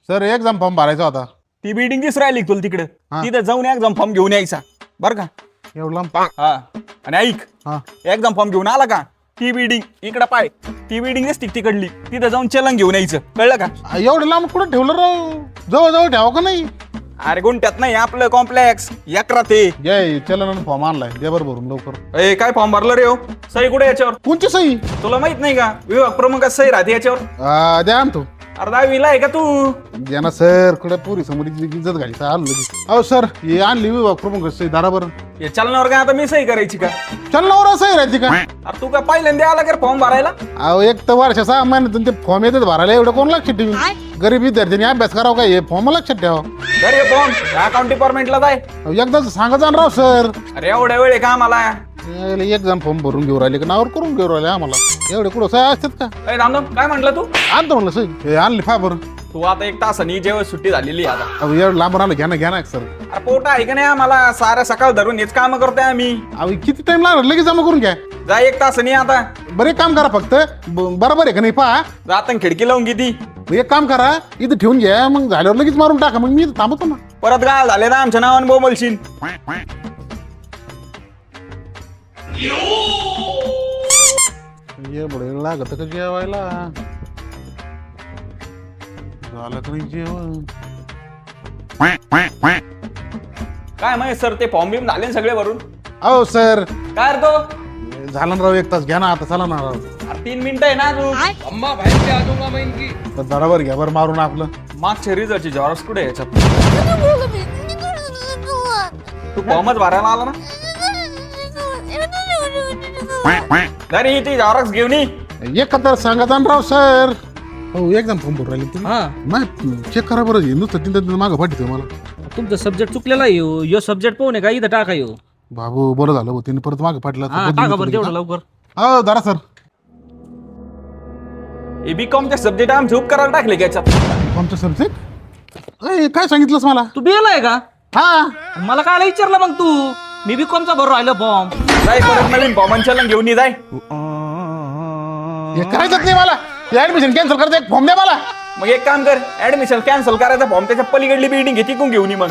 Sir exam form भरायचा होता. ती बिल्डिंग दिस राहिली तुला तिकडे हा. तिथं जाऊन एक्झाम फॉर्म घेऊन यायचा बरं का. एवढं हा आणि ऐक हा एक्झाम फॉर्म घेऊन आला का ती बिल्डिंग इकडं पाय ती बिल्डिंग दिसती तिकडली तिथं जाऊन चलन घेऊन यायचं कळलं का. एवढं लांब कुठं ठेवलं राव? जवळ जवळ ठेवा का नाही? अरे गुंट्यात नाही आपलं कॉम्प्लेक्स एकरा ते जय चलन फॉर्म आणलाय दे बरं भरून लवकर. ए काय फॉर्म भरलं रे हो सही कुठे याच्यावर कोणची सही? तुला माहित नाही का विभाग प्रमुखात सही राहते याच्यावर. द्या आणतो. अरे 10वीला आहे का तू. द्या ना सर कुठे पोरी समोर इज्जत घाली आलो लगेच. अहो सर हे आणली विभाग प्रमुख सही दारा बरं. या चलनावर काय आता मी सही करायची का. चलनावर सही राहायची का? अरे तू काय पहिल्यांदा आला का फॉर्म भरायला. अहो एक तर वर्ष 6 महिन्यातून ते फॉर्म येतात भरायला एवढं कोण लक्षात ठेवी? गरीब विद्यार्थ्यांनी अभ्यास करावं काय हे फॉर्म लक्षात ठेवा. अरे फॉर्म अकाउंट डिपार्टमेंटला जाय. एकदा सांगा जा राव सर. अरे एवढ्या वेळ आहे का आम्हाला. एक्झाम फॉर्म भरून घेऊ राहिले का नावर करून घेऊ राहिले आम्हाला एवढे कुठं सह्या असतात का? ए दामदम काय म्हटलं तू. आणतो म्हणलं सही हे आणली फा बरं. तू आता 1 तासानी जेव्हा सुट्टी झालेली आहे आता. अहो एवढं लांब राहिलं घ्या ना सर. अरे पोटा आहे का नाही आम्हाला साऱ्या सकाळ धरून हेच काम करतोय आम्ही. अहो किती टाइम लागणार लगेच जमा करून घ्या. जा 1 तासानी आता. बरं एक काम करा फक्त बरोबर आहे का नाही पहा. जाताना खिडकी लावून किती. एक काम करा इथं ठेवून घ्या मग झाल्यावर लगेच मारून टाका मग मी इथं थांबतो ना. परत गाळ झाले ना आमच्या नावाने बोमलशील. ये बडे लागत का जेवायला झालं का नाही जेवण. काय माहिती सर ते फॉर्म बिम झाले ना सगळे भरून. अहो सर काय रे तो. झालं ना राव 1 तास घ्या ना आता चला ना राव. अरे 3 मिनिटं आहे ना तू. अम्मा बाहेर से आ जाऊंगा मैं इनकी. तर बरोबर घ्या बरं मारून आपलं. मागच्या रिझल्टची झॉरक्स कुठे आहे याच्यात. तू फॉर्मच भरायला आला ना. अरे ती झॉरक्स घेऊन ये. एकत्र सांगा जा ना राव सर. हो एकदम फॉर्म भरून राहिले तुम्ही. हा नाही चेक करा बरं नुसतं तीन मागं पाठवतो मला. तुमचा सब्जेक्ट चुकलेला आहे यो सब्जेक्ट पाहून का इथं टाका यो. बाबू बरं झालं हो तिने परत मागं पाठला. हा टाका बरं तेवढं लवकर. हो धरा सर. बीकॉमचे सब्जेक्ट आमचे उपकाराला टाकले का याच्यात. आमचं सब्जेक्ट काय सांगितलंस मला? तू बिल आहे का. हा मला काय विचारलं मग तू. मी बीकॉमचा भरून राहिलो फॉर्म. जाय परत नवीन फॉर्म चलन घेऊन ये जाय. हे करायचंच नाही मला. ऍडमिशन कॅन्सल करायचं एक फॉर्म द्या मला. मग एक काम कर ऍडमिशन कॅन्सल करायचा फॉर्म त्याच्या पलीकडली बिल्डिंग घेते घेऊन ये मग.